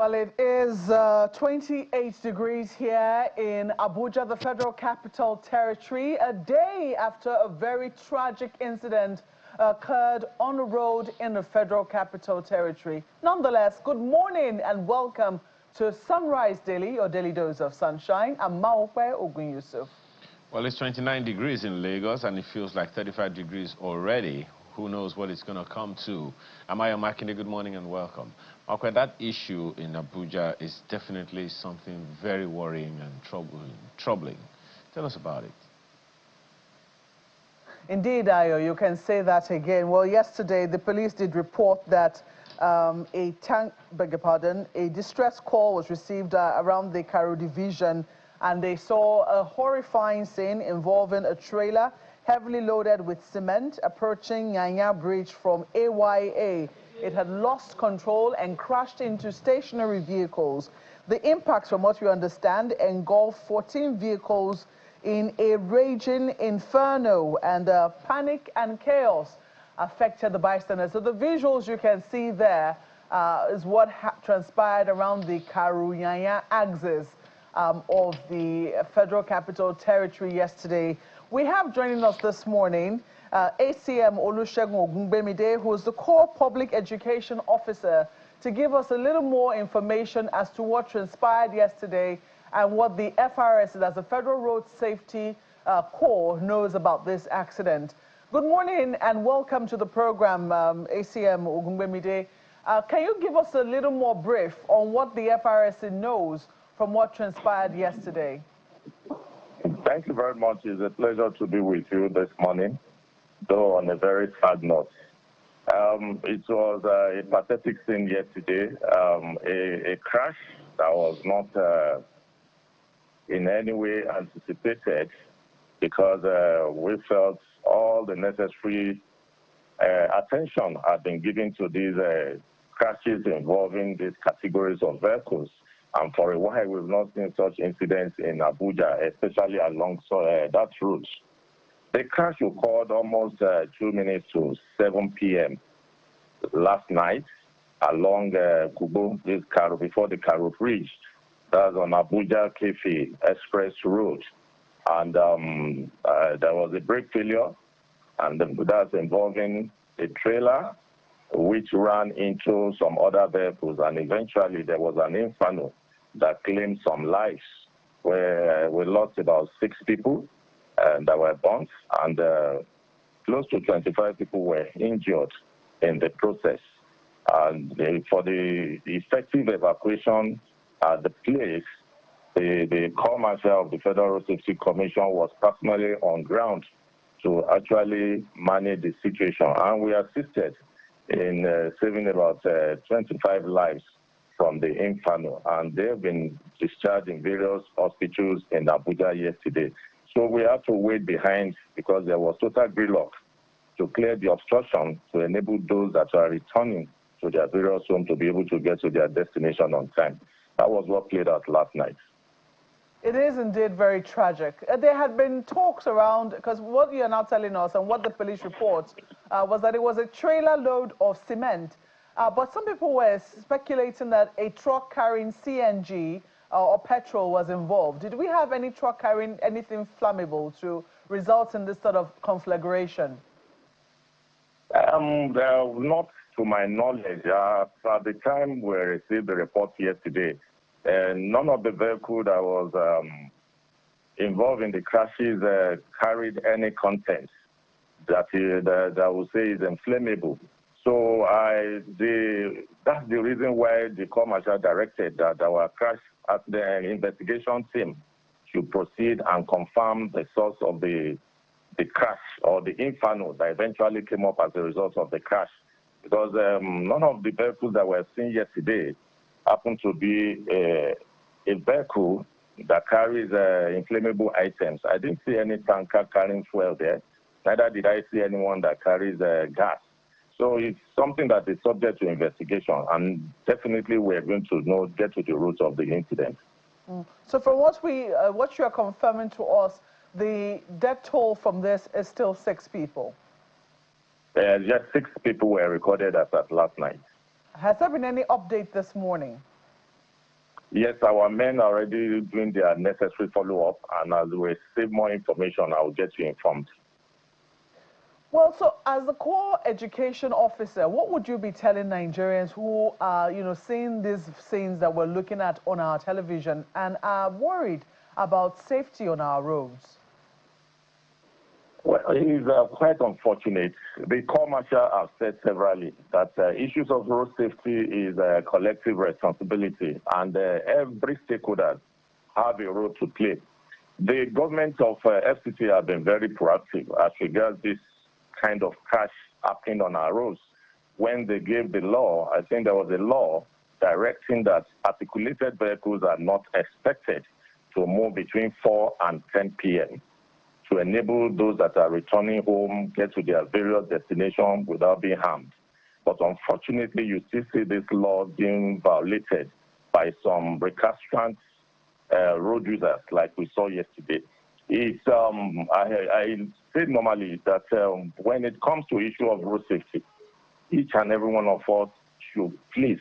Well, it is 28 degrees here in Abuja, the Federal Capital Territory, a day after a very tragic incident occurred on a road in the Federal Capital Territory. Nonetheless, good morning and welcome to Sunrise Daily, your daily dose of sunshine. I'm Maope Ogun Yusuf. Well, it's 29 degrees in Lagos and it feels like 35 degrees already. Who knows what it's going to come to. Amaya Akande, good morning and welcome. Okay, that issue in Abuja is definitely something very worrying and troubling. Tell us about it. Indeed, Ayo, you can say that again. Well, yesterday the police did report that a distress call was received around the Karo division, and they saw a horrifying scene involving a trailer heavily loaded with cement approaching Nyanya Bridge from AYA. It had lost control and crashed into stationary vehicles. The impacts, from what we understand, engulfed 14 vehicles in a raging inferno, and panic and chaos affected the bystanders. So the visuals you can see there is what transpired around the Karu-Nyanya axis of the Federal Capital Territory yesterday. We have joining us this morning ACM Olusegun Ogungbemide, who is the core public education officer, to give us a little more information as to what transpired yesterday and what the FRS, as the Federal Road Safety Corps, knows about this accident. Good morning and welcome to the program, ACM Ogungbemide. Can you give us a little more brief on what the FRS knows from what transpired yesterday? Thank you very much. It's a pleasure to be with you this morning, though on a very sad note. It was a pathetic scene yesterday, a crash that was not in any way anticipated, because we felt all the necessary attention had been given to these crashes involving these categories of vehicles. And for a while, we've not seen such incidents in Abuja, especially along that route. The crash occurred almost 2 minutes to 7 p.m. last night along Kubo, this Karo, before the Karo Bridge. That's on Abuja Kefi Express Road. And there was a brake failure, and that's involving a trailer which ran into some other vehicles, and eventually there was an inferno that claimed some lives, where we lost about 6 people that were burnt, and close to 25 people were injured in the process. And for the effective evacuation at the place, the Corps Marshal of the Federal Road Safety Commission was personally on ground to actually manage the situation, and we assisted in saving about 25 lives from the inferno, and they have been discharged in various hospitals in Abuja yesterday. So we have to wait behind, because there was total gridlock to clear the obstruction to enable those that are returning to their various homes to be able to get to their destination on time. That was what played out last night. It is indeed very tragic. There had been talks around, because what you are now telling us and what the police reports was that it was a trailer load of cement. But some people were speculating that a truck carrying CNG or petrol was involved. Did we have any truck carrying anything flammable to result in this sort of conflagration? Not to my knowledge. At the time we received the report yesterday, none of the vehicles that was involved in the crashes carried any content that I would say is inflammable. So that's the reason why the Corps Marshal directed that our crash at the investigation team should proceed and confirm the source of the crash or the inferno that eventually came up as a result of the crash. Because none of the vehicles that were seen yesterday happened to be a vehicle that carries inflammable items. I didn't see any tanker carrying fuel there. Neither did I see anyone that carries gas. So it's something that is subject to investigation, and definitely we're going to get to the root of the incident. So from what you are confirming to us, the death toll from this is still 6 people? Just 6 people were recorded as at last night. Has there been any update this morning? Yes, our men are already doing their necessary follow-up, and as we receive more information, I will get you informed. Well, so as the core education officer, what would you be telling Nigerians who are, seeing these scenes that we're looking at on our television and are worried about safety on our roads? Well, it is quite unfortunate. The Corps Marshal has said severally that issues of road safety is a collective responsibility, and every stakeholder have a role to play. The government of FCT have been very proactive as regards this kind of crash happening on our roads. When they gave the law, I think there was a law directing that articulated vehicles are not expected to move between 4 and 10 p.m. to enable those that are returning home get to their various destinations without being harmed. But unfortunately, you still see this law being violated by some recalcitrant road users like we saw yesterday. It's, I say normally that when it comes to issue of road safety, each and every one of us should please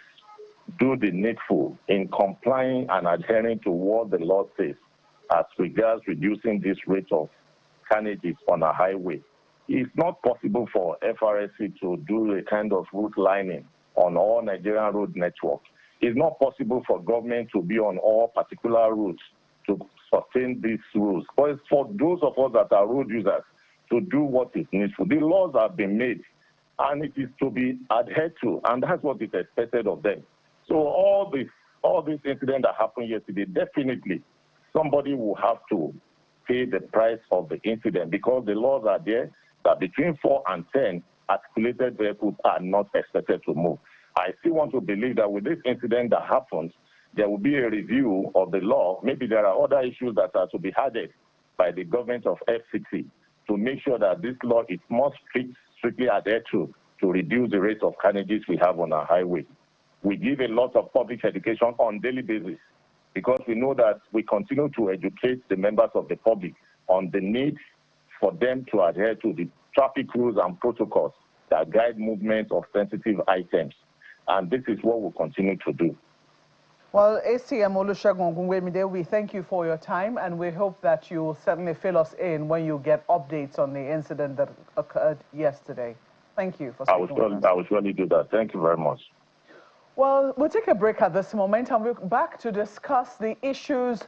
do the needful in complying and adhering to what the law says as regards reducing this rate of carnages on a highway. It's not possible for FRSC to do a kind of route lining on all Nigerian road networks. It's not possible for government to be on all particular routes to sustain these rules. But it's for those of us that are road users to do what is needful. The laws have been made, and it is to be adhered to, and that's what is expected of them. So all this incident that happened yesterday, definitely somebody will have to pay the price of the incident, because the laws are there that between 4 and 10, articulated vehicles are not expected to move. I still want to believe that with this incident that happened, there will be a review of the law. Maybe there are other issues that are to be added by the government of FCT to make sure that this law is more strictly adhered to reduce the rate of carnages we have on our highway. We give a lot of public education on daily basis because we know that we continue to educate the members of the public on the need for them to adhere to the traffic rules and protocols that guide movement of sensitive items. And this is what we'll continue to do. Well, ACM Olusegun Ogunwemide, we thank you for your time, and we hope that you will certainly fill us in when you get updates on the incident that occurred yesterday. Thank you for speaking with us. I will surely do that. Thank you very much. Well, we'll take a break at this moment, and we're back to discuss the issues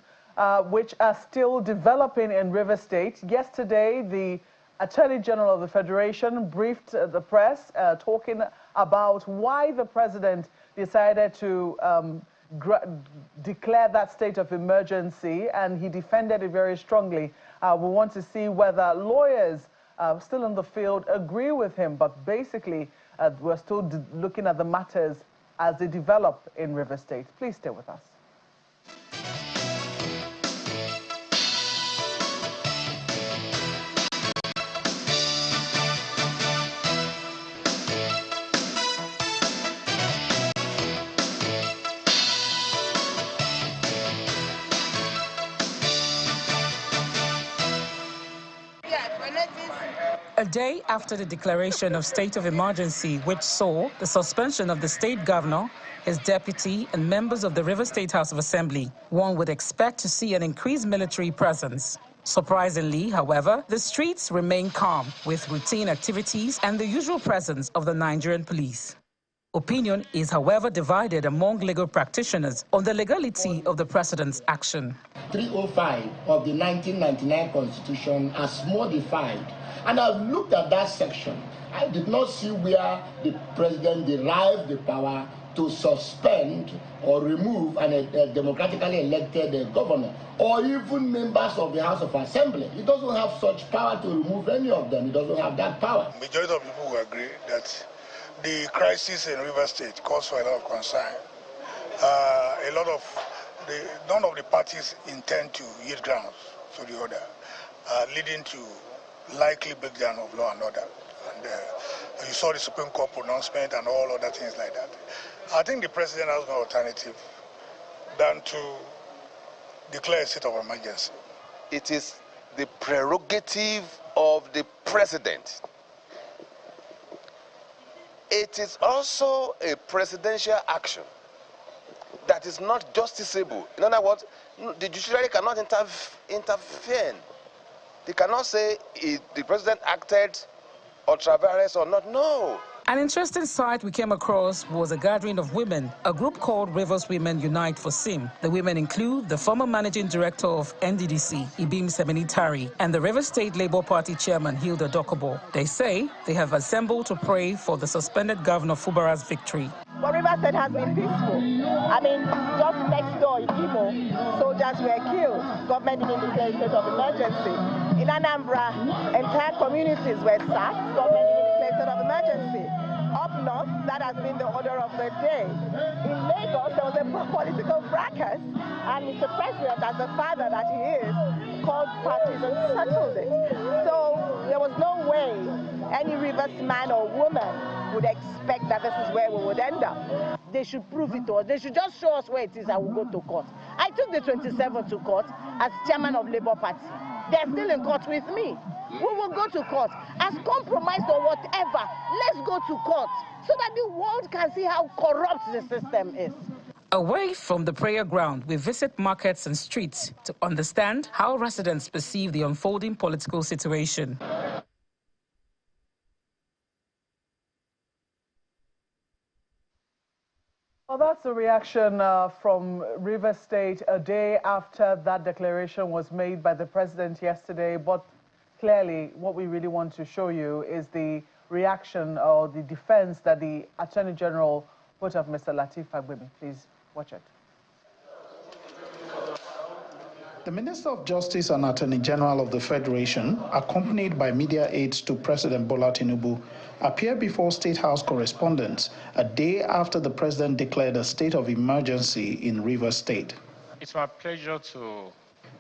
which are still developing in River State. Yesterday, the Attorney General of the Federation briefed the press, talking about why the president decided to declare that state of emergency, and he defended it very strongly. We want to see whether lawyers still in the field agree with him, but basically we're still looking at the matters as they develop in River State. Please stay with us. A day after the declaration of state of emergency, which saw the suspension of the state governor, his deputy, and members of the River State House of Assembly, one would expect to see an increased military presence. Surprisingly, however, the streets remain calm, with routine activities and the usual presence of the Nigerian police. Opinion is, however, divided among legal practitioners on the legality of the president's action. 305 of the 1999 Constitution as modified, and I've looked at that section. I did not see where the president derived the power to suspend or remove a democratically elected governor, or even members of the House of Assembly. He doesn't have such power to remove any of them. He doesn't have that power. Majority of people will agree that the crisis in River State caused for a lot of concern. None of the parties intend to yield grounds to the other, leading to likely breakdown of law and order. And you saw the Supreme Court pronouncement and all other things like that. I think the president has no alternative than to declare a state of emergency. It is the prerogative of the president. It is also a presidential action that is not justiciable. In other words, the judiciary cannot intervene. They cannot say if the president acted ultra vires or not. No. An interesting sight we came across was a gathering of women, a group called Rivers Women Unite for SIM. The women include the former managing director of NDDC, Ibim Semenitari, and the Rivers State Labour Party chairman, Hilda Dokobo. They say they have assembled to pray for the suspended Governor Fubara's victory. But Rivers State has been peaceful. I mean, just next door in Imo, soldiers were killed. Government didn't declare a state of emergency. In Anambra, entire communities were sacked. Government didn't declare a state of emergency. Up north, that has been the order of the day. In Lagos, there was a political fracas, and Mr. President, as the father that he is, called parties and settled it. So there was no way any Rivers man or woman would expect that this is where we would end up. They should prove it to us. They should just show us where it is and we'll go to court. I took the 27 to court as chairman of Labour Party. They're still in court with me. We will go to court. As compromised or whatever, let's go to court so that the world can see how corrupt the system is. Away from the prayer ground, we visit markets and streets to understand how residents perceive the unfolding political situation. Well, that's the reaction from Rivers State a day after that declaration was made by the president yesterday. But clearly, what we really want to show you is the reaction or the defense that the Attorney General put of Mr. Lateef Fagbemi. Please watch it. The Minister of Justice and Attorney General of the Federation, accompanied by media aides to President Bola Tinubu, appeared before State House correspondents a day after the president declared a state of emergency in Rivers State. It's my pleasure to...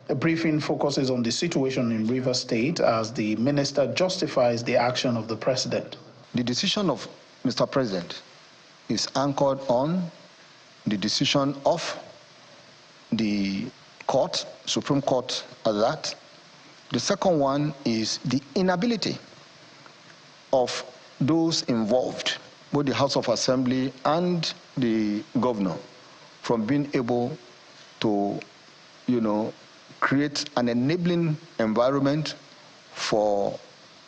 The briefing focuses on the situation in Rivers State as the minister justifies the action of the president. The decision of Mr. President is anchored on the decision of the court, Supreme Court at that. The second one is the inability of those involved, both the House of Assembly and the governor, from being able to, create an enabling environment for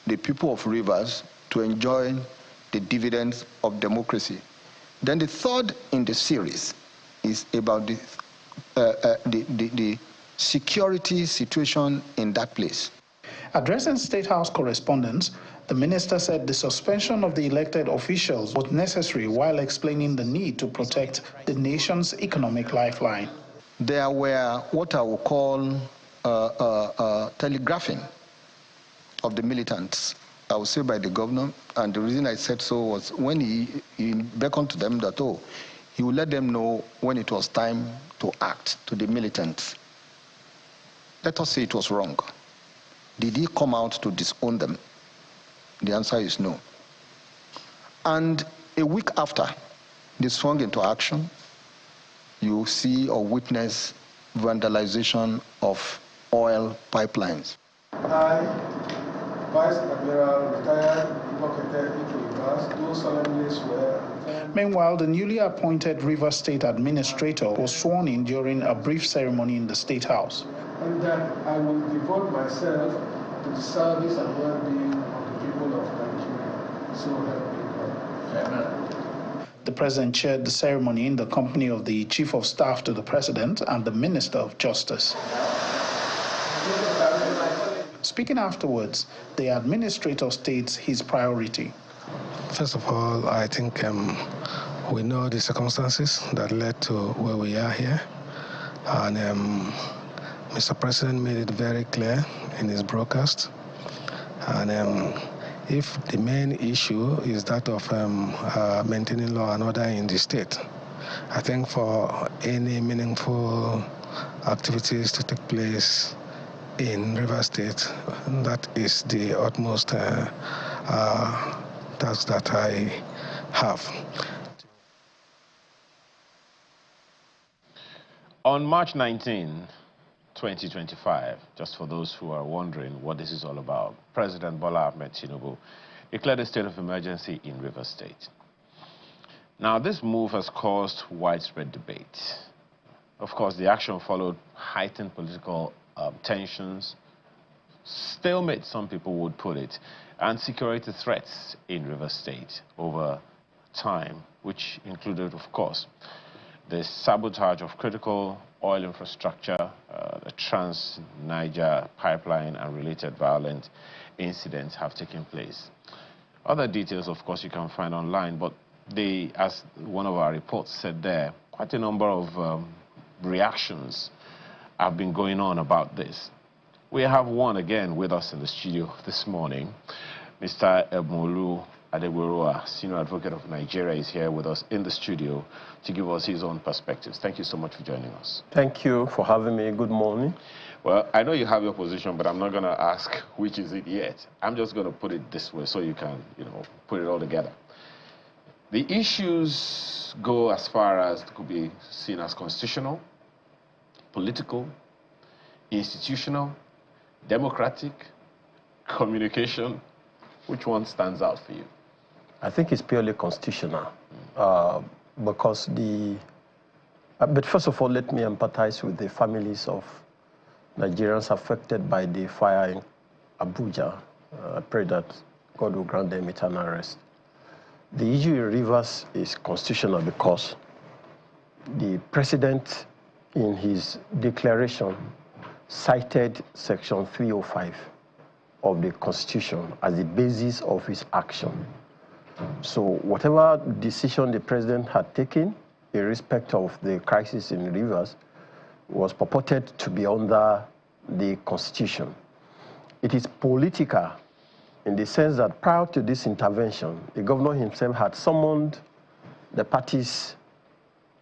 the people of Rivers to enjoy the dividends of democracy. Then the third in the series is about the security situation in that place. Addressing State House correspondents, the minister said the suspension of the elected officials was necessary while explaining the need to protect the nation's economic lifeline. There were what I would call telegraphing of the militants, I would say by the governor, and the reason I said so was when he beckoned to them that, he would let them know when it was time to act, to the militants. Let us say it was wrong. Did he come out to disown them? The answer is no. And a week after they swung into action, you see or witness vandalization of oil pipelines. I, Vice Admiral, retired, advocated into Rivers, do solemnly swear. Meanwhile, the newly appointed Rivers State Administrator was sworn in during a brief ceremony in the State House. And that I will devote myself to the service and well-being of the people of Nigeria. So help me God. Amen. The president chaired the ceremony in the company of the Chief of Staff to the President and the Minister of Justice. Speaking afterwards, the administrator states his priority. First of all, I think we know the circumstances that led to where we are here. And Mr. President made it very clear in his broadcast. And if the main issue is that of maintaining law and order in the state, I think for any meaningful activities to take place in Rivers State, that is the utmost task that I have. On March 19, 2025, just for those who are wondering what this is all about, President Bola Ahmed Tinubu declared a state of emergency in Rivers State. Now, this move has caused widespread debate. Of course, the action followed heightened political tensions, stalemate, some people would put it, and security threats in Rivers State over time, which included, of course, the sabotage of critical oil infrastructure, the Trans-Niger pipeline, and related violent incidents have taken place. Other details, of course, you can find online, but as one of our reports said there, quite a number of reactions have been going on about this. We have one again with us in the studio this morning. Mr. Adegboruwa, Senior Advocate of Nigeria, is here with us in the studio to give us his own perspectives. Thank you so much for joining us. Thank you for having me. Good morning. Well, I know you have your position, but I'm not going to ask which is it yet. I'm just going to put it this way so you can, put it all together. The issues go as far as it could be seen as constitutional, political, institutional, democratic, communication. Which one stands out for you? I think it's purely constitutional because but first of all, let me empathize with the families of Nigerians affected by the fire in Abuja. I pray that God will grant them eternal rest. The issue in Rivers is constitutional because the president in his declaration cited Section 305 of the Constitution as the basis of his action. So whatever decision the president had taken in respect of the crisis in Rivers was purported to be under the Constitution. It is political in the sense that prior to this intervention, the governor himself had summoned the parties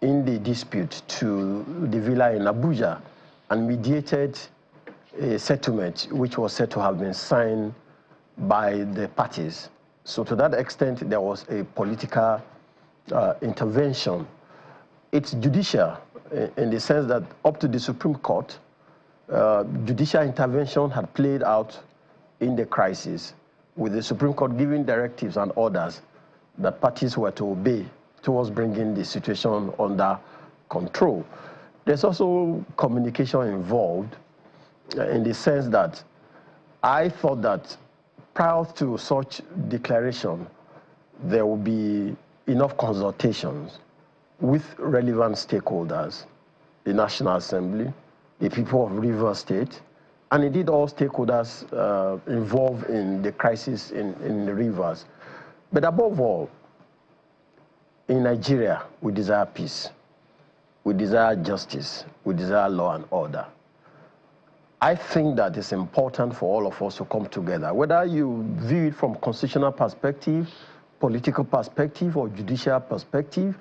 in the dispute to the villa in Abuja and mediated a settlement which was said to have been signed by the parties. So to that extent, there was a political intervention. It's judicial in the sense that up to the Supreme Court, judicial intervention had played out in the crisis, with the Supreme Court giving directives and orders that parties were to obey towards bringing the situation under control. There's also communication involved in the sense that I thought that prior to such declaration, there will be enough consultations with relevant stakeholders, the National Assembly, the people of Rivers State, and indeed all stakeholders involved in the crisis in the rivers. But above all, in Nigeria, we desire peace, we desire justice, we desire law and order. I think that it's important for all of us to come together, whether you view it from constitutional perspective, political perspective, or judicial perspective.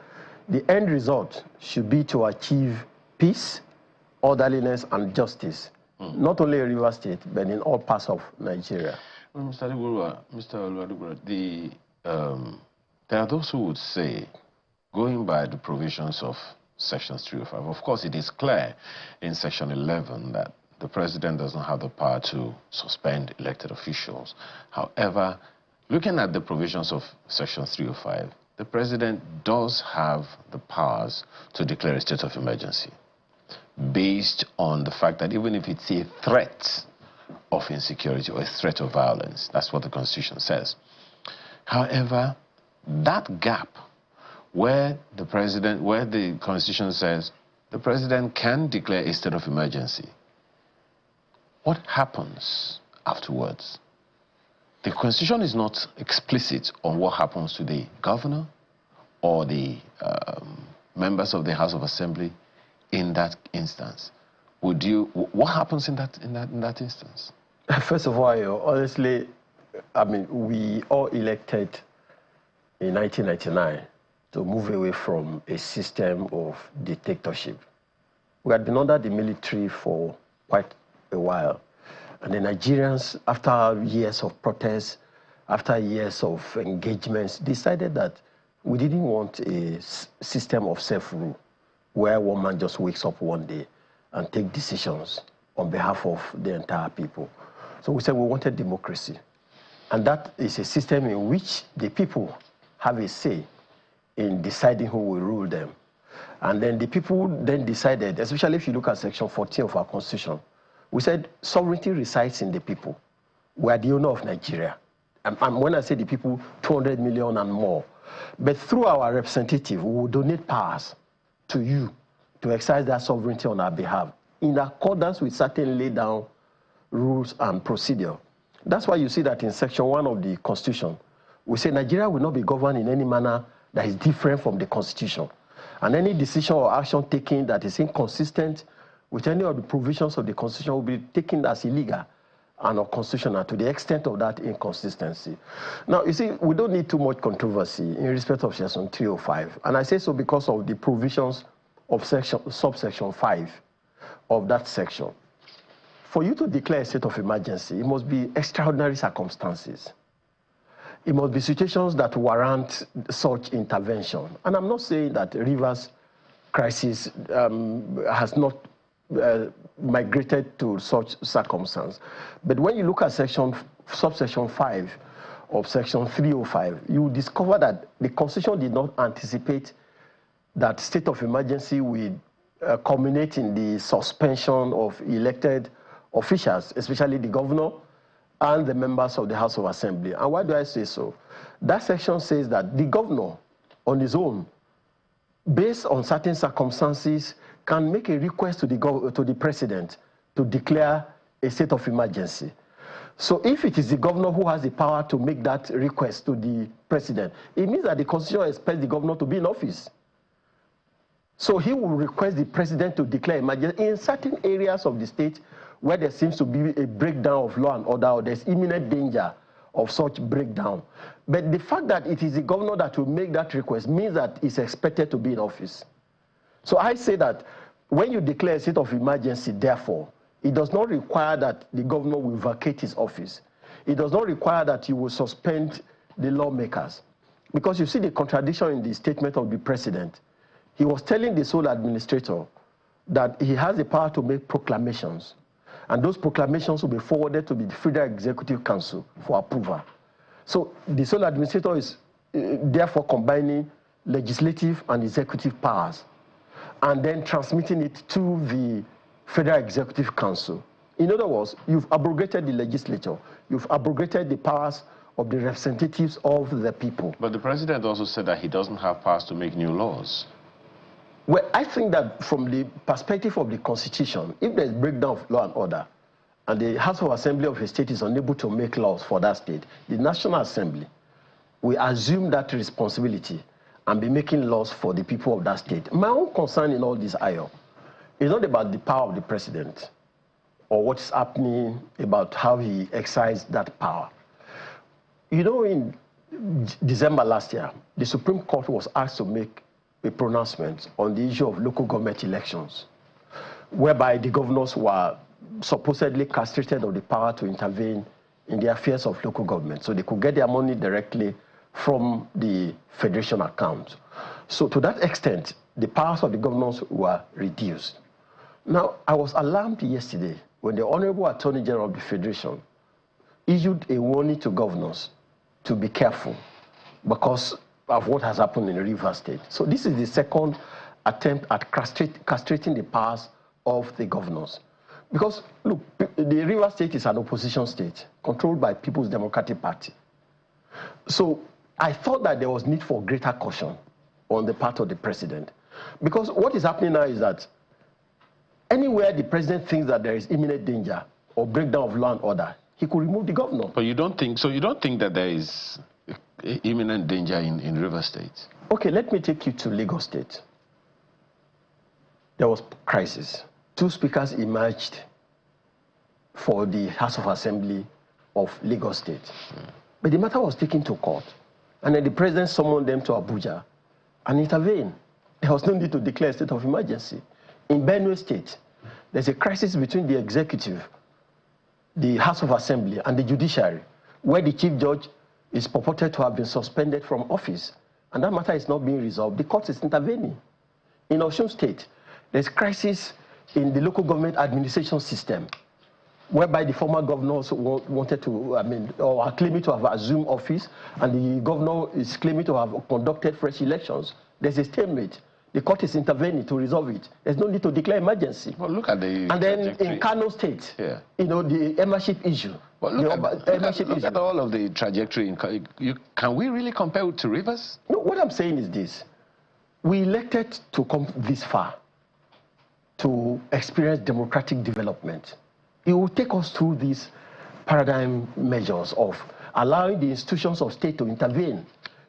The end result should be to achieve peace, orderliness, and justice, not only in Rivers State, but in all parts of Nigeria. Well, Mr. Adegboruwa, there are those who would say, going by the provisions of Section 305, of course it is clear in Section 11 that the president does not have the power to suspend elected officials. However, looking at the provisions of Section 305, the president does have the powers to declare a state of emergency based on the fact that even if it's a threat of insecurity or a threat of violence, that's what the Constitution says. However, that gap where the Constitution says the president can declare a state of emergency, what happens afterwards? The Constitution is not explicit on what happens to the governor or the members of the House of Assembly in that instance. What happens in that instance? First of all, honestly, I mean, we all elected in 1999 to move away from a system of dictatorship. We had been under the military for quite a while. And the Nigerians, after years of protests, after years of engagements, decided that we didn't want a system of self-rule where one man just wakes up one day and takes decisions on behalf of the entire people. So we said we wanted democracy. And that is a system in which the people have a say in deciding who will rule them. And then the people then decided, especially if you look at Section 14 of our Constitution, we said sovereignty resides in the people. We are the owner of Nigeria. And when I say the people, 200 million and more. But through our representative, we will donate powers to you to exercise that sovereignty on our behalf in accordance with certain laid down rules and procedure. That's why you see that in Section 1 of the Constitution, we say Nigeria will not be governed in any manner that is different from the Constitution. And any decision or action taken that is inconsistent with any of the provisions of the Constitution will be taken as illegal and unconstitutional to the extent of that inconsistency. Now, you see, we don't need too much controversy in respect of Section 305. And I say so because of the provisions of subsection 5 of that section. For you to declare a state of emergency, it must be extraordinary circumstances. It must be situations that warrant such intervention. And I'm not saying that Rivers crisis has not migrated to such circumstance. But when you look at subsection 5 of Section 305, you discover that the Constitution did not anticipate that state of emergency will culminate in the suspension of elected officials, especially the governor and the members of the House of Assembly. And why do I say so? That section says that the governor on his own, based on certain circumstances, can make a request to the president to declare a state of emergency. So if it is the governor who has the power to make that request to the president, it means that the Constitution expects the governor to be in office. So he will request the president to declare emergency in certain areas of the state where there seems to be a breakdown of law and order, or there's imminent danger of such breakdown. But the fact that it is the governor that will make that request means that he's expected to be in office. So I say that when you declare a state of emergency, therefore, it does not require that the governor will vacate his office. It does not require that you will suspend the lawmakers. Because you see the contradiction in the statement of the president. He was telling the sole administrator that he has the power to make proclamations. And those proclamations will be forwarded to the Federal Executive Council for approval. So the sole administrator is therefore combining legislative and executive powers and then transmitting it to the Federal Executive Council. In other words, you've abrogated the legislature. You've abrogated the powers of the representatives of the people. But the president also said that he doesn't have powers to make new laws. Well, I think that from the perspective of the Constitution, if there's breakdown of law and order, and the House of Assembly of a state is unable to make laws for that state, the National Assembly will assume that responsibility and be making laws for the people of that state. My own concern in all this, Ayo, is not about the power of the president or what is happening about how he exercised that power. You know, in December last year, the Supreme Court was asked to make a pronouncement on the issue of local government elections, whereby the governors were supposedly castrated of the power to intervene in the affairs of local government, so they could get their money directly from the federation account. So to that extent, the powers of the governors were reduced. Now, I was alarmed yesterday when the Honorable Attorney General of the Federation issued a warning to governors to be careful because of what has happened in Rivers State. So this is the second attempt at castrating the powers of the governors. Because, look, the Rivers State is an opposition state controlled by People's Democratic Party. So I thought that there was need for greater caution on the part of the president. Because what is happening now is that anywhere the president thinks that there is imminent danger or breakdown of law and order, he could remove the governor. But you don't think, so you don't think that there is imminent danger in Rivers State? Okay, let me take you to Lagos State. There was crisis. 2 speakers emerged for the House of Assembly of Lagos State. But the matter was taken to court. And then the president summoned them to Abuja and intervened. There was no need to declare a state of emergency. In Benue State, there's a crisis between the executive, the House of Assembly, and the judiciary, where the chief judge is purported to have been suspended from office. And that matter is not being resolved. The court is intervening. In Osun State, there's crisis in the local government administration system, whereby the former governors wanted to, or are claiming to have assumed office, and the governor is claiming to have conducted fresh elections. There's a stalemate. The court is intervening to resolve it. There's no need to declare emergency. Well, look at the And then in Kano State, the membership issue. Well, look at all of the trajectory. Can we really compare it to Rivers? No, what I'm saying is this. We elected to come this far to experience democratic development. It will take us through these paradigm measures of allowing the institutions of state to intervene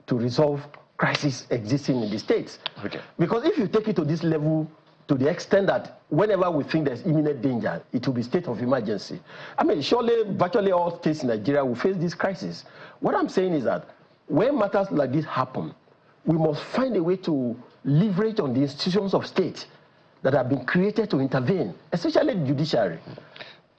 to resolve crises existing in the states. Okay. Because if you take it to this level, to the extent that whenever we think there's imminent danger, it will be state of emergency. I mean, surely virtually all states in Nigeria will face this crisis. What I'm saying is that when matters like this happen, we must find a way to leverage on the institutions of state that have been created to intervene, especially the judiciary.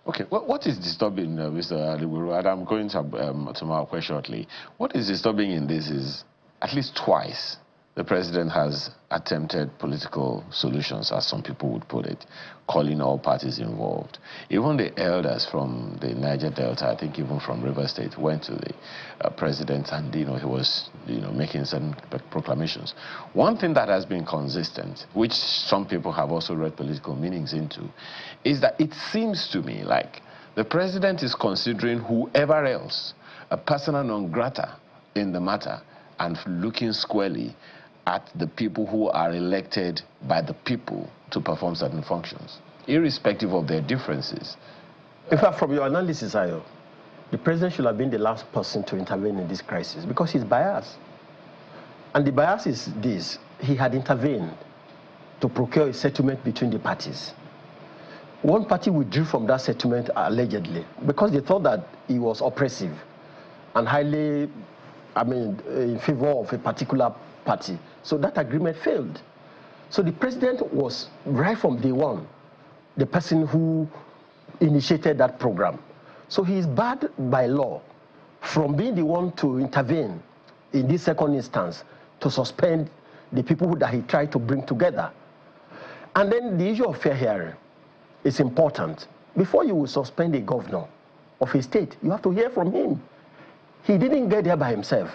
Okay, what is disturbing, Mr. Adegboruwa, and I'm going to my question shortly. What is disturbing in this is, at least twice, the president has attempted political solutions, as some people would put it, calling all parties involved. Even the elders from the Niger Delta, I think even from River State, went to the president, and he was making certain proclamations. One thing that has been consistent, which some people have also read political meanings into, is that it seems to me like the president is considering whoever else a persona non grata in the matter and looking squarely at the people who are elected by the people to perform certain functions, irrespective of their differences. In fact, from your analysis, Ayo, the president should have been the last person to intervene in this crisis because he's biased. And the bias is this: he had intervened to procure a settlement between the parties. One party withdrew from that settlement allegedly because they thought that he was oppressive and highly, in favor of a particular party. So that agreement failed. So the president was, right from day one, the person who initiated that program. So he is barred by law from being the one to intervene in this second instance to suspend the people that he tried to bring together. And then the issue of fair hearing is important. Before you will suspend a governor of a state, you have to hear from him. He didn't get there by himself.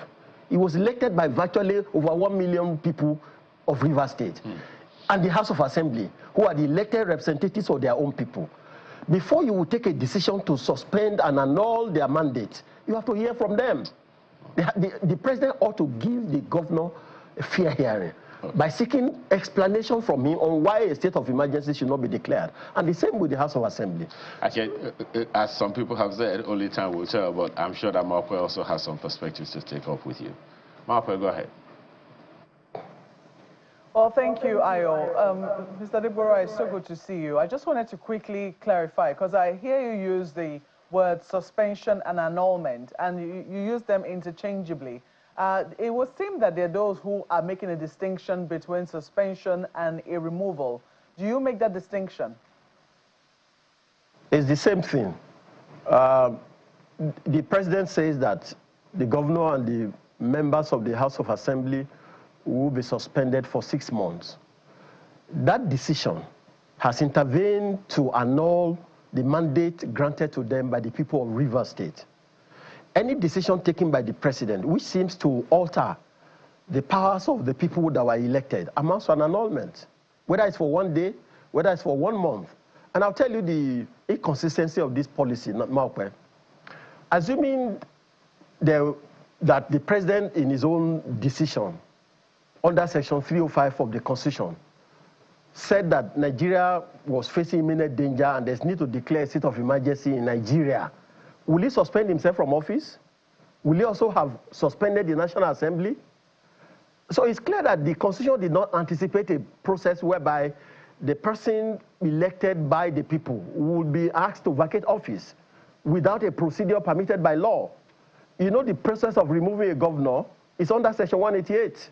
He was elected by virtually over 1 million people of Rivers State and the House of Assembly, who are the elected representatives of their own people. Before you will take a decision to suspend and annul their mandate, you have to hear from them. The president ought to give the governor a fair hearing by seeking explanation from him on why a state of emergency should not be declared. And the same with the House of Assembly. Actually, as some people have said, only time will tell, but I'm sure that Mapwe also has some perspectives to take up with you. Mapwe, go ahead. Well, thank you, Ayo. Mr. Adegboruwa, it's so good to see you. I just wanted to quickly clarify, because I hear you use the word suspension and annulment, and you use them interchangeably. It would seem that there are those who are making a distinction between suspension and a removal. Do you make that distinction? It's the same thing. The president says that the governor and the members of the House of Assembly will be suspended for 6 months. That decision has intervened to annul the mandate granted to them by the people of Rivers State. Any decision taken by the president which seems to alter the powers of the people that were elected amounts to an annulment, whether it's for 1 day, whether it's for 1 month. And I'll tell you the inconsistency of this policy, Mapwe. Assuming that the president in his own decision under Section 305 of the Constitution said that Nigeria was facing imminent danger and there's need to declare a state of emergency in Nigeria, will he suspend himself from office? Will he also have suspended the National Assembly? So it's clear that the Constitution did not anticipate a process whereby the person elected by the people would be asked to vacate office without a procedure permitted by law. You know, the process of removing a governor is under Section 188.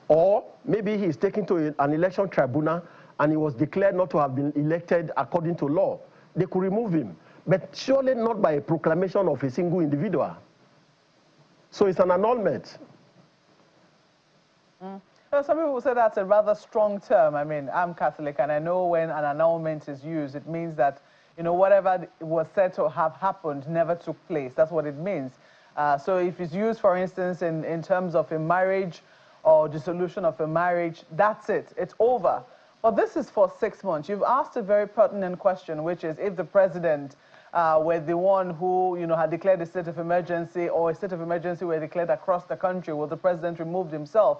Or maybe he is taken to an election tribunal and he was declared not to have been elected according to law. They could remove him, but surely not by a proclamation of a single individual. So it's an annulment. Some people say that's a rather strong term. I mean, I'm Catholic, and I know when an annulment is used, it means that whatever was said to have happened never took place. That's what it means. So if it's used, for instance, in terms of a marriage or dissolution of a marriage, that's it. It's over. But this is for 6 months. You've asked a very pertinent question, which is if the president were the one who, had declared a state of emergency, or a state of emergency were declared across the country, will the president remove himself?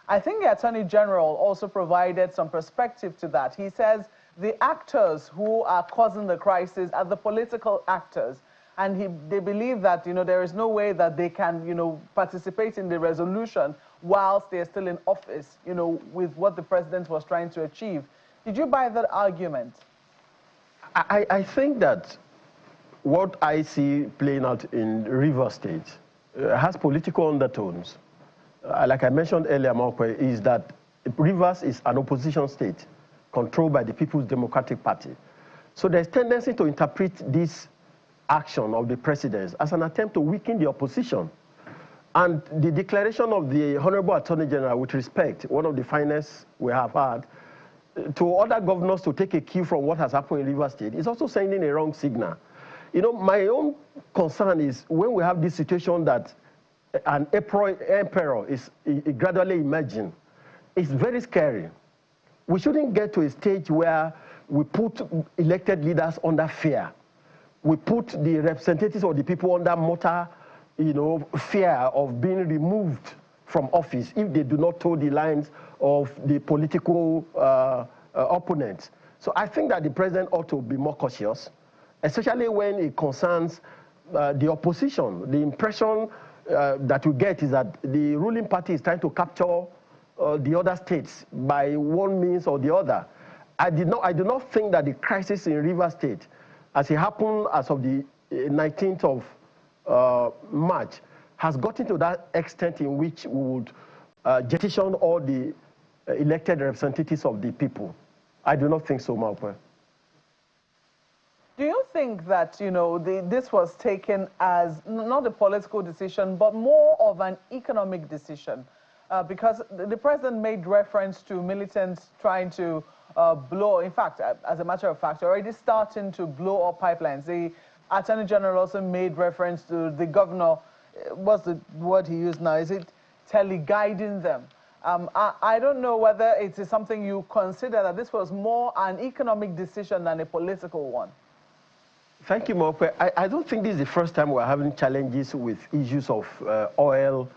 I think the Attorney General also provided some perspective to that. He says the actors who are causing the crisis are the political actors. And they believe that, there is no way that they can, participate in the resolution whilst they're still in office, with what the president was trying to achieve. Did you buy that argument? I think that what I see playing out in Rivers State has political undertones. Like I mentioned earlier, Mokwe, is that Rivers is an opposition state controlled by the People's Democratic Party. So there's tendency to interpret this action of the president as an attempt to weaken the opposition. And the declaration of the Honorable Attorney General, with respect, one of the finest we have had, to other governors to take a cue from what has happened in Rivers State, is also sending a wrong signal. My own concern is when we have this situation that an emperor is gradually emerging, it's very scary. We shouldn't get to a stage where we put elected leaders under fear. We put the representatives of the people under mortal, fear of being removed from office if they do not toe the lines of the political opponents. So I think that the president ought to be more cautious, especially when it concerns the opposition. The impression that we get is that the ruling party is trying to capture the other states by one means or the other. I do not think that the crisis in Rivers State, as it happened as of the 19th of March, has gotten to that extent in which we would jettison all the elected representatives of the people. I do not think so, Maupe. Do you think that, this was taken as not a political decision, but more of an economic decision? Because the president made reference to militants trying to blow, in fact, as a matter of fact, already starting to blow up pipelines. The Attorney General also made reference to the governor, what's the word he used now? Is it teleguiding them? I don't know whether it is something you consider that this was more an economic decision than a political one. Thank you, Mope. I don't think this is the first time we're having challenges with issues of oil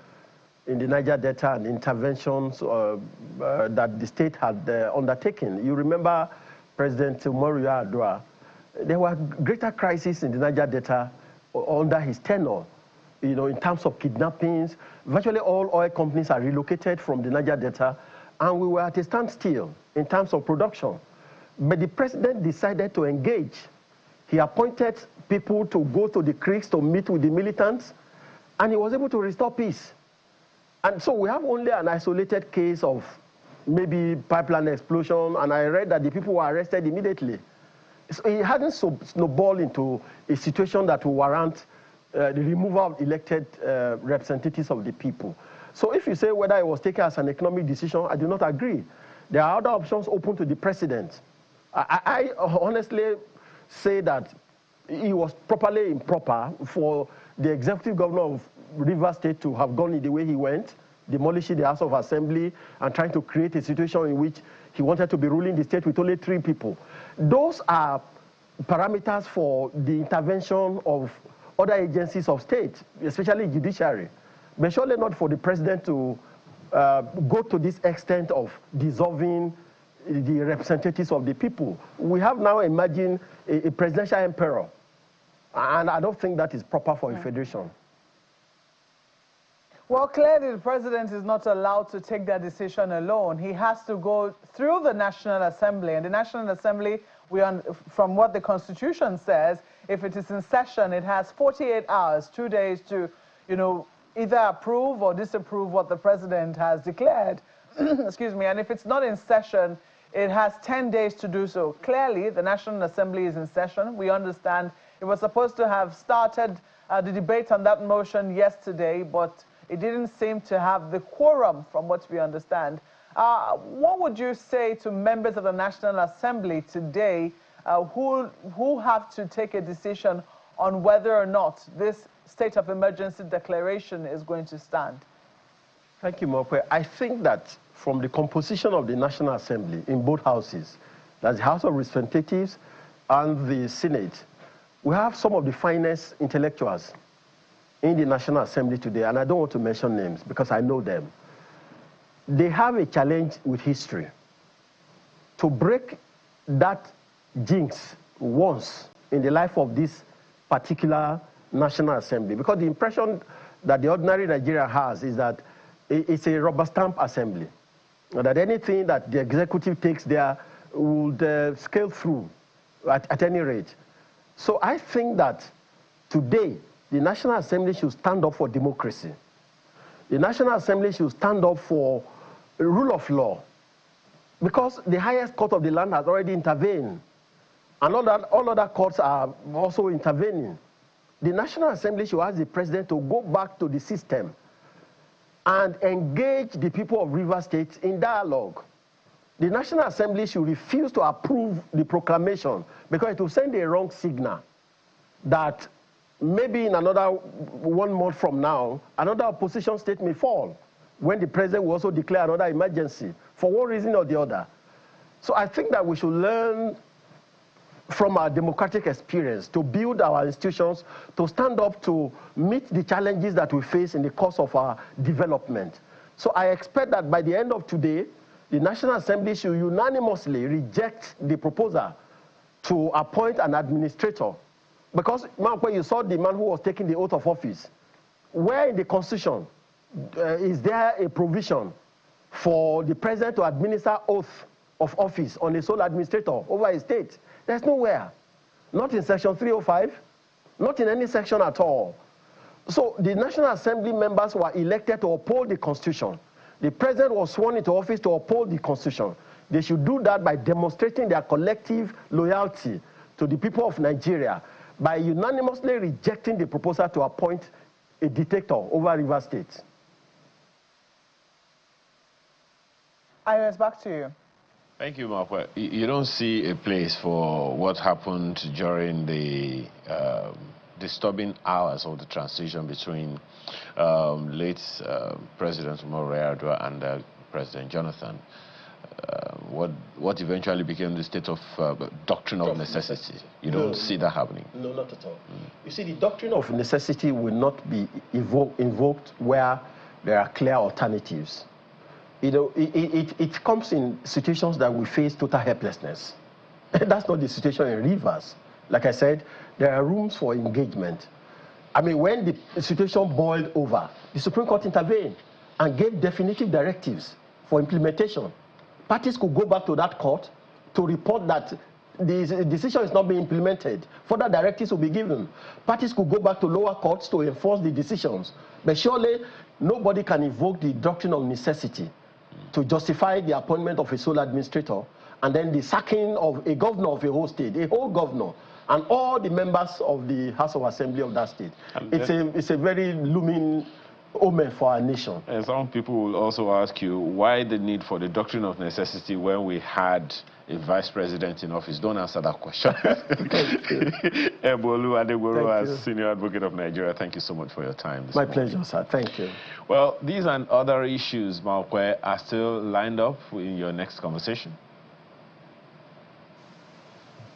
in the Niger Delta and interventions that the state had undertaken. You remember President Umaru Yar'Adua. There were greater crises in the Niger Delta under his tenure, in terms of kidnappings. Virtually all oil companies are relocated from the Niger Delta, and we were at a standstill in terms of production. But the president decided to engage. He appointed people to go to the creeks to meet with the militants, and he was able to restore peace. And so we have only an isolated case of maybe pipeline explosion, and I read that the people were arrested immediately. So it hadn't snowballed into a situation that will warrant the removal of elected representatives of the people. So if you say whether it was taken as an economic decision, I do not agree. There are other options open to the president. I honestly say that it was properly improper for the executive governor of Rivers State to have gone in the way he went, demolishing the House of Assembly and trying to create a situation in which he wanted to be ruling the state with only 3 people. Those are parameters for the intervention of other agencies of state, especially judiciary, but surely not for the president to go to this extent of dissolving the representatives of the people. We have now imagined a presidential emperor, and I don't think that is proper for a federation. Well, clearly the president is not allowed to take that decision alone. He has to go through the National Assembly, and the National Assembly, from what the Constitution says, if it is in session, it has 48 hours, 2 days to, either approve or disapprove what the president has declared. Excuse me. And if it's not in session, it has 10 days to do so. Clearly, the National Assembly is in session. We understand it was supposed to have started the debate on that motion yesterday, but it didn't seem to have the quorum from what we understand. What would you say to members of the National Assembly today who have to take a decision on whether or not this state of emergency declaration is going to stand? Thank you, Mokwe. I think that from the composition of the National Assembly in both houses, that's the House of Representatives and the Senate, we have some of the finest intellectuals in the National Assembly today, and I don't want to mention names because I know them. They have a challenge with history to break that jinx once in the life of this particular National Assembly, because the impression that the ordinary Nigerian has is that it's a rubber stamp assembly, that anything that the executive takes there would scale through at any rate. So I think that today the National Assembly should stand up for democracy. The National Assembly should stand up for rule of law, because the highest court of the land has already intervened, and all other courts are also intervening. The National Assembly should ask the president to go back to the system and engage the people of Rivers State in dialogue. The National Assembly should refuse to approve the proclamation because it will send a wrong signal that maybe in another 1 month from now, another opposition state may fall when the president will also declare another emergency for one reason or the other. So I think that we should learn from our democratic experience to build our institutions, to stand up to meet the challenges that we face in the course of our development. So I expect that by the end of today, the National Assembly should unanimously reject the proposal to appoint an administrator. Because, when you saw the man who was taking the oath of office, where in the Constitution is there a provision for the president to administer oath of office on a sole administrator over a state? There's nowhere. Not in Section 305, not in any section at all. So the National Assembly members were elected to uphold the Constitution. The president was sworn into office to uphold the Constitution. They should do that by demonstrating their collective loyalty to the people of Nigeria by unanimously rejecting the proposal to appoint a dictator over Rivers State. Iris, back to you. Thank you, Mokwe. You don't see a place for what happened during the disturbing hours of the transition between late President Umaru Yar'Adua and President Jonathan. What eventually became the state of doctrine of necessity. You don't see that happening. No, not at all. You see, the doctrine of necessity will not be invoked where there are clear alternatives. You know, it comes in situations that we face total helplessness. That's not the situation in Rivers. Like I said, there are rooms for engagement. I mean, when the situation boiled over, the Supreme Court intervened and gave definitive directives for implementation. Parties could go back to that court to report that the decision is not being implemented. Further directives will be given. Parties could go back to lower courts to enforce the decisions. But surely, nobody can invoke the doctrine of necessity to justify the appointment of a sole administrator and then the sacking of a governor of a whole state, a whole governor, and all the members of the House of Assembly of that state. It's a very looming omen for our nation. And some people will also ask you why the need for the doctrine of necessity when we had a vice president in office. Don't answer that question. Adegboruwa, Senior Advocate of Nigeria, thank you so much for your time. My pleasure, sir. Thank you. Well, these and other issues, Mokwe, are still lined up in your next conversation.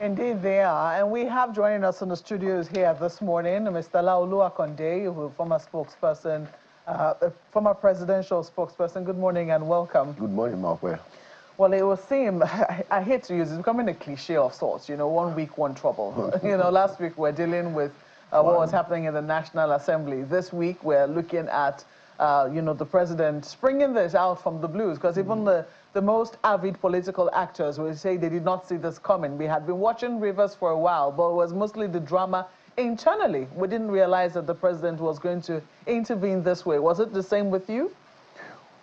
Indeed, they are. And we have joining us in the studios here this morning, Mr. Akande, who is former spokesperson, former presidential spokesperson. Good morning and welcome. Good morning, Mokwe. Well, it will seem, I hate to use it, it's becoming a cliche of sorts, you know, 1 week, one trouble. You know, last week we're dealing with what was happening in the National Assembly. This week we're looking at, you know, the president springing this out from the blues, because even the most avid political actors will say they did not see this coming. We had been watching Rivers for a while, but it was mostly the drama internally. We didn't realize that the president was going to intervene this way. Was it the same with you?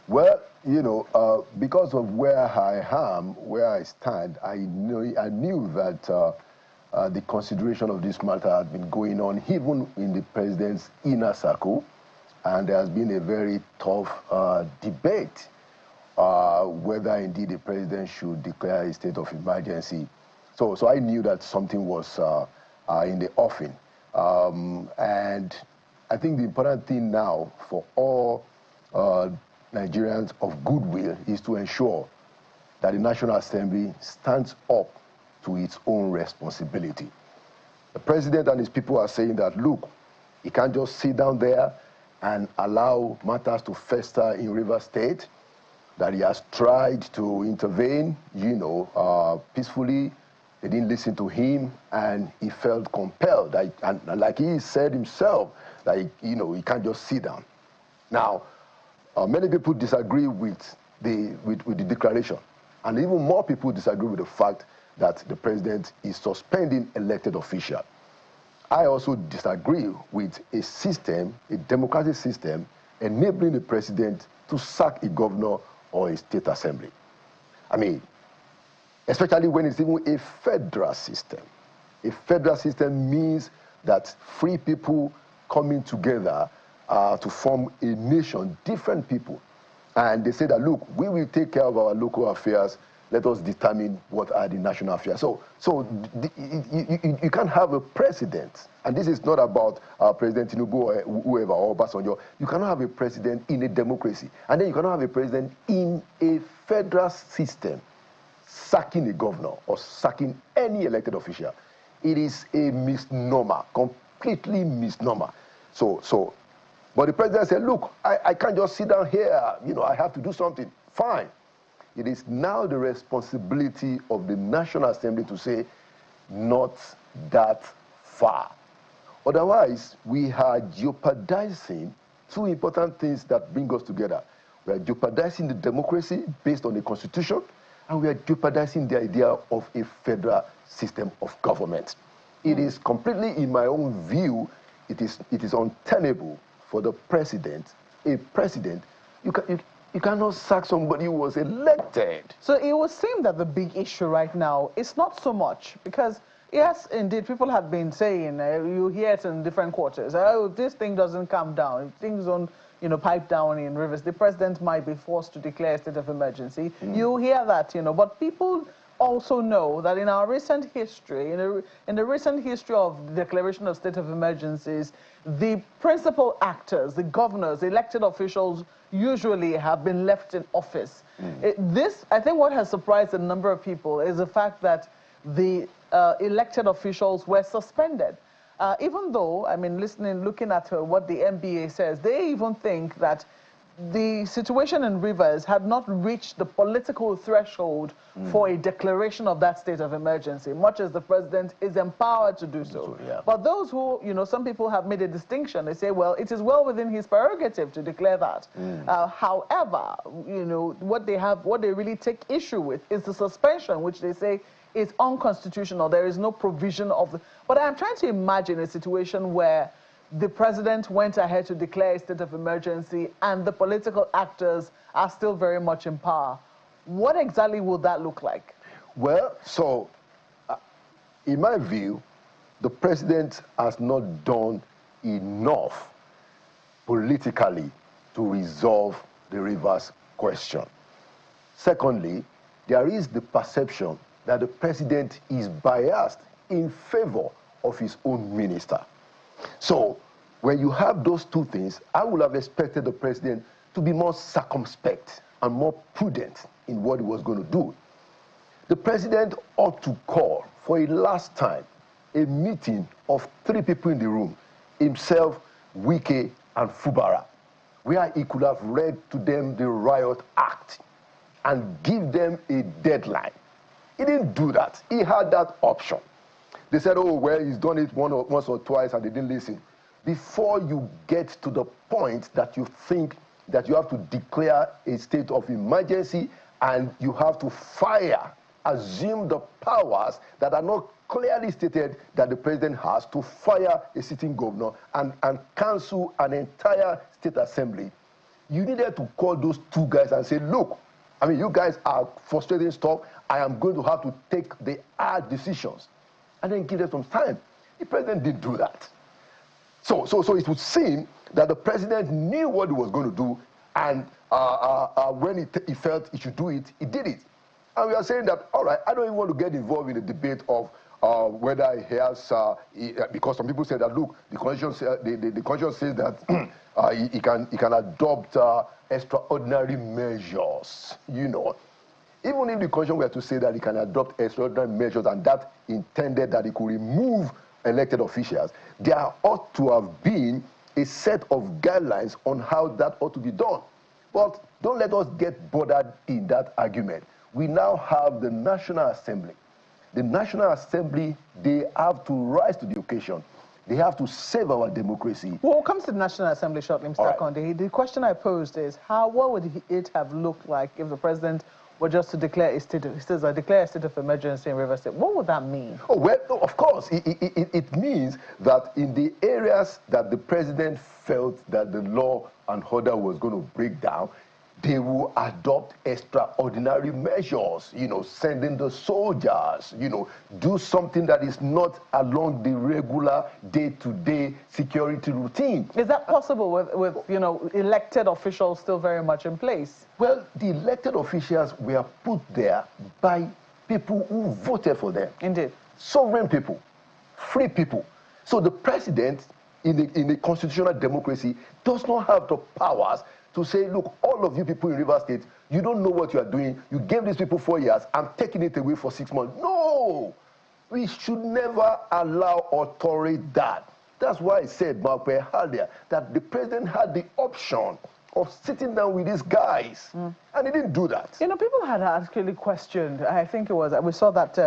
Well, you know, because of where I am, where I stand, I knew that the consideration of this matter had been going on even in the president's inner circle, and there has been a very tough debate whether indeed the president should declare a state of emergency So I knew that something was in the offing. And I think the important thing now for all Nigerians of goodwill is to ensure that the National Assembly stands up to its own responsibility. The president and his people are saying that, look, he can't just sit down there and allow matters to fester in Rivers State, that he has tried to intervene, peacefully. They didn't listen to him, and he felt compelled. And like he said himself, that he can't just sit down. Now, many people disagree with the declaration, and even more people disagree with the fact that the president is suspending elected officials. I also disagree with a system, a democratic system, enabling the president to sack a governor or a state assembly. I mean, especially when it's even a federal system. A federal system means that free people coming together to form a nation, different people. And they say that, look, we will take care of our local affairs. Let us determine what are the national affairs. So you can't have a president, and this is not about President Tinubu or whoever, or Obasanjo. You cannot have a president in a democracy, and then you cannot have a president in a federal system sacking a governor or sacking any elected official. It is a misnomer, completely misnomer. But the president said, look, I can't just sit down here, I have to do something. Fine. It is now the responsibility of the National Assembly to say, not that far. Otherwise, we are jeopardizing two important things that bring us together. We are jeopardizing the democracy based on the Constitution, and we are jeopardizing the idea of a federal system of government. It is completely, in my own view, it is untenable for the president, a president, you cannot sack somebody who was elected. So it would seem that the big issue right now is not so much, because yes, indeed, people have been saying, you hear it in different quarters, oh, if this thing doesn't calm down, if things don't pipe down in Rivers, the president might be forced to declare a state of emergency. You hear that, but people also know that in our recent history, in the recent history of the declaration of state of emergencies, the principal actors, the governors, the elected officials, usually have been left in office. I think what has surprised a number of people is the fact that the elected officials were suspended. Even though, I mean, looking at what the NBA says, they even think that the situation in Rivers had not reached the political threshold for a declaration of that state of emergency, much as the president is empowered to do so. But those who, some people have made a distinction. They say, well, it is well within his prerogative to declare that. However, what they really take issue with is the suspension, which they say is unconstitutional. There is no provision of the... But I'm trying to imagine a situation where the president went ahead to declare a state of emergency and the political actors are still very much in power. What exactly would that look like? Well, so in my view, the president has not done enough politically to resolve the Rivers question. Secondly, there is the perception that the president is biased in favor of his own minister. So, when you have those two things, I would have expected the president to be more circumspect and more prudent in what he was going to do. The president ought to call for a last time a meeting of 3 people in the room, himself, Wike, and Fubara, where he could have read to them the Riot Act and give them a deadline. He didn't do that. He had that option. They said, oh, well, he's done it once or twice and they didn't listen. Before you get to the point that you think that you have to declare a state of emergency and you have to assume the powers that are not clearly stated that the president has to fire a sitting governor and cancel an entire state assembly, you needed to call those 2 guys and say, look, I mean, you guys are frustrating stuff. I am going to have to take the hard decisions. And then give them some time. The president didn't do that. So it would seem that the president knew what he was going to do, and when he felt he should do it, he did it. And we are saying that, all right, I don't even want to get involved in the debate of whether he has, because some people say that, look, the Constitution says that he can adopt extraordinary measures, you know. Even if the Constitution were to say that he can adopt extraordinary measures and that intended that he could remove elected officials, there ought to have been a set of guidelines on how that ought to be done. But don't let us get bothered in that argument. We now have the National Assembly. The National Assembly, they have to rise to the occasion. They have to save our democracy. Well, we'll come to the National Assembly shortly, Mr. Akande. The question I posed is, what would it have looked like if the president were just to declare a state of emergency in Rivers State? What would that mean? Oh, well, no, of course. It means that in the areas that the president felt that the law and order was going to break down, they will adopt extraordinary measures, you know, sending the soldiers, you know, do something that is not along the regular day-to-day security routine. Is that possible with, you know, elected officials still very much in place? Well, the elected officials were put there by people who voted for them. Indeed. Sovereign people, free people. So the president, in a constitutional democracy, does not have the powers to say, look, all of you people in Rivers State, you don't know what you are doing. You gave these people 4 years. I'm taking it away for 6 months. No! We should never allow or tolerate that. That's why I said, Mark, earlier, that the president had the option of sitting down with these guys, and he didn't do that. You know, people had actually questioned, I think it was, we saw that,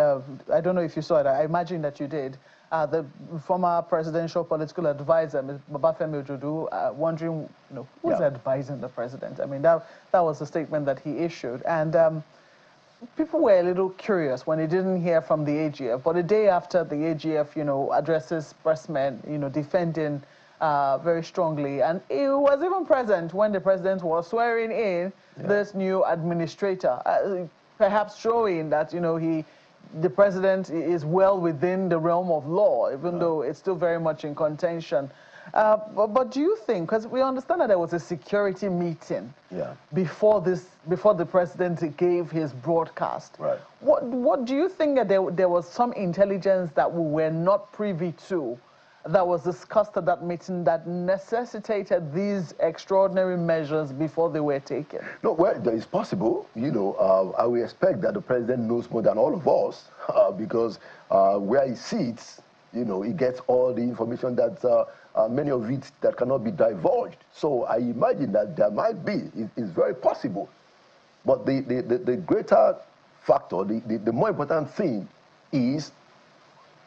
I don't know if you saw it, I imagine that you did, the former presidential political advisor, Ms. Babafemi Ojodu, wondering, you know, who's advising the president? I mean, that was the statement that he issued. And people were a little curious when they didn't hear from the AGF. But the day after the AGF, you know, addresses pressmen, you know, defending very strongly. And he was even present when the president was swearing in this new administrator, perhaps showing that, you know, the president is well within the realm of law, even though it's still very much in contention. But do you think, because we understand that there was a security meeting before the president gave his broadcast. Right. What do you think that there was some intelligence that we were not privy to that was discussed at that meeting that necessitated these extraordinary measures before they were taken? No, well, it's possible. You know, I will expect that the president knows more than all of us because where he sits, you know, he gets all the information that many of it that cannot be divulged. So I imagine that there might be. It's very possible. But the greater factor, the more important thing is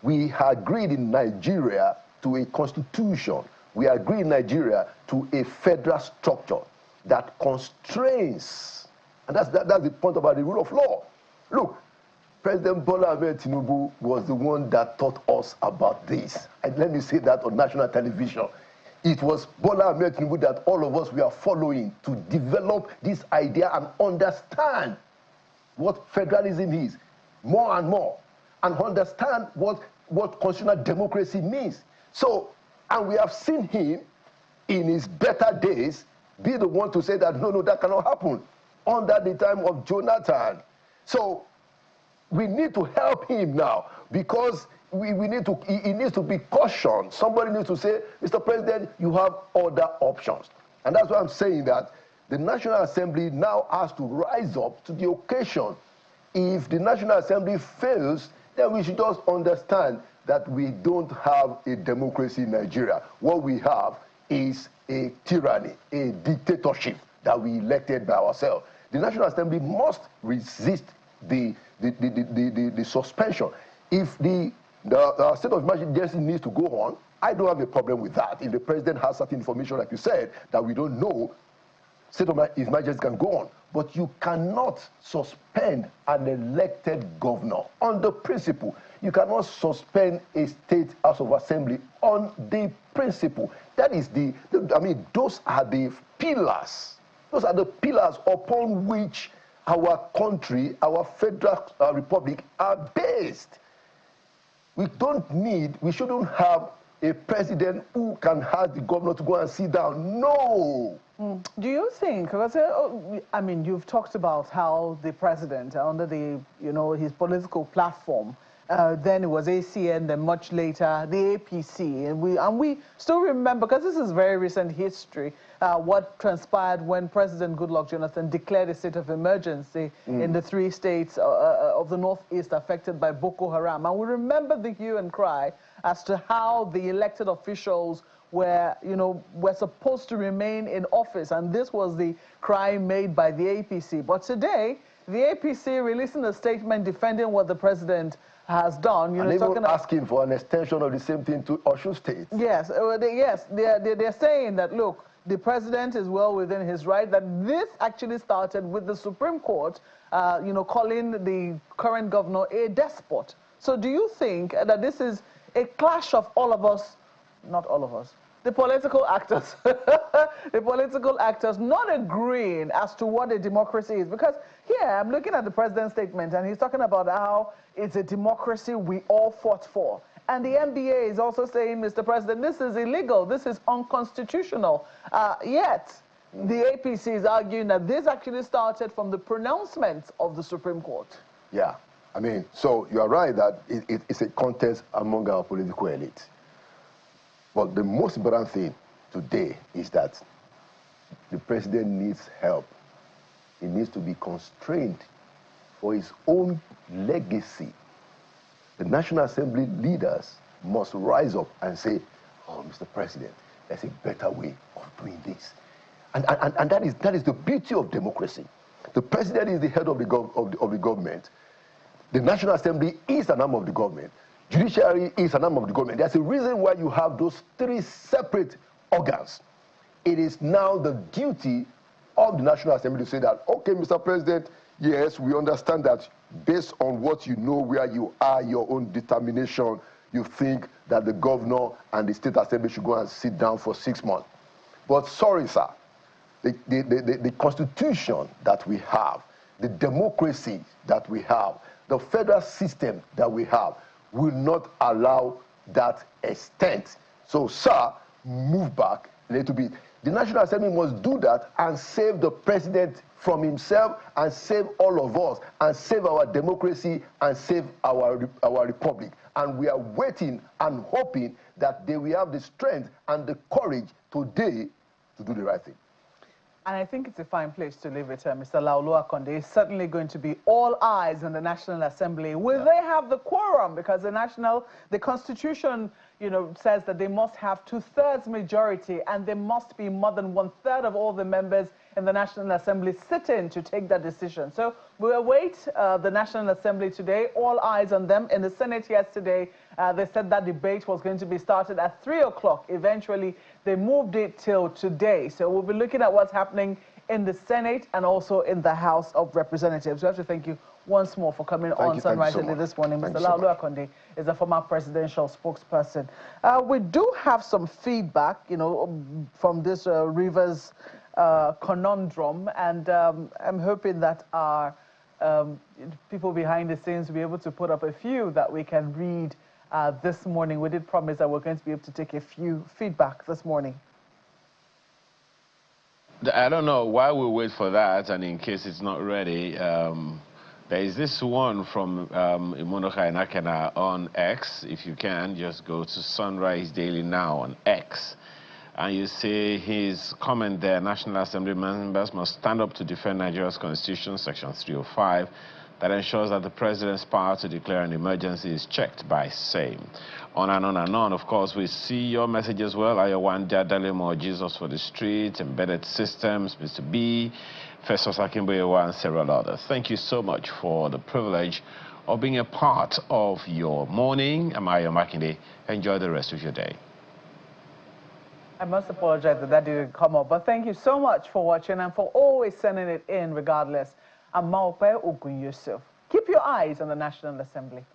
we agreed in Nigeria to a constitution. We agree in Nigeria to a federal structure that constrains, and that's the point about the rule of law. Look, President Bola Ahmed Tinubu was the one that taught us about this. And let me say that on national television. It was Bola Ahmed Tinubu that all of us were following to develop this idea and understand what federalism is more and more, and understand what constitutional democracy means. So, and we have seen him in his better days be the one to say that, no, that cannot happen under the time of Jonathan. So, we need to help him now because he needs to be cautioned. Somebody needs to say, Mr. President, you have other options. And that's why I'm saying that the National Assembly now has to rise up to the occasion. If the National Assembly fails, then we should just understand that we don't have a democracy in Nigeria. What we have is a tyranny, a dictatorship that we elected by ourselves. The National Assembly must resist the suspension. If the state of emergency needs to go on, I don't have a problem with that. If the president has certain information, like you said, that we don't know, state of emergency can go on. But you cannot suspend an elected governor on the principle. You cannot suspend a state house of assembly on the principle. That is I mean, those are the pillars. Those are the pillars upon which our country, our federal republic are based. We shouldn't have a president who can ask the governor to go and sit down. No, Do you think, because, I mean, you've talked about how the president, under the, his political platform, then it was ACN, then much later the APC, and we still remember, because this is very recent history, what transpired when President Goodluck Jonathan declared a state of emergency in the 3 states of the Northeast affected by Boko Haram. And we remember the hue and cry as to how the elected officials were supposed to remain in office, and this was the cry made by the APC. But today, the APC releasing a statement defending what the president has done. And even asking for an extension of the same thing to Osun State. Yes, they're saying that, look, the president is well within his right, that this actually started with the Supreme Court, calling the current governor a despot. So do you think that this is a clash of all of us, not all of us, the political actors, the political actors not agreeing as to what a democracy is? Because here, I'm looking at the president's statement, and he's talking about how it's a democracy we all fought for. And the NBA is also saying, Mr. President, this is illegal, this is unconstitutional. Yet, the APC is arguing that this actually started from the pronouncements of the Supreme Court. Yeah, I mean, so you are right that it's a contest among our political elite. But the most important thing today is that the president needs help. He needs to be constrained for his own legacy. The National Assembly leaders must rise up and say, oh, Mr. President, there's a better way of doing this. And that is the beauty of democracy. The president is the head of the government. The National Assembly is an arm of the government. Judiciary is an arm of the government. There's a reason why you have those 3 separate organs. It is now the duty of the National Assembly to say that, okay, Mr. President, yes, we understand that based on what you know where you are, your own determination, you think that the governor and the State Assembly should go and sit down for 6 months. But sorry, sir, the Constitution that we have, the democracy that we have, the federal system that we have, will not allow that extent. So, sir, move back a little bit. The National Assembly must do that and save the president from himself and save all of us and save our democracy and save our republic. And we are waiting and hoping that they will have the strength and the courage today to do the right thing. And I think it's a fine place to leave it, Mr. Laulu Akande. It's certainly going to be all eyes on the National Assembly. Will they have the quorum? Because the Constitution, says that they must have 2/3 majority, and there must be more than 1/3 of all the members in the National Assembly sitting to take that decision. So we await the National Assembly today. All eyes on them. In the Senate yesterday, they said that debate was going to be started at 3 o'clock. Eventually, they moved it till today. So we'll be looking at what's happening in the Senate and also in the House of Representatives. We have to thank you once more for coming on Sunrise Early this morning. Mr. Laulu Akande is a former presidential spokesperson. We do have some feedback, from this Rivers conundrum, and I'm hoping that our people behind the scenes will be able to put up a few that we can read this morning. We did promise that we're going to be able to take a few feedback this morning. I don't know why we wait for that, and in case it's not ready, there is this one from Imonoka Inakena on X. If you can, just go to Sunrise Daily Now on X. And you see his comment there, National Assembly members must stand up to defend Nigeria's Constitution, Section 305, that ensures that the president's power to declare an emergency is checked by same. On and on and on. Of course, we see your message as well. Ayawanda Dalemo, Jesus for the Streets, Embedded Systems, Mr. B, Festus Akimboyewa, and several others. Thank you so much for the privilege of being a part of your morning. I'm Ayo Makinde. Enjoy the rest of your day. I must apologize that didn't come up, but thank you so much for watching and for always sending it in regardless. I'm Maope Ogun Yusuf. Keep your eyes on the National Assembly.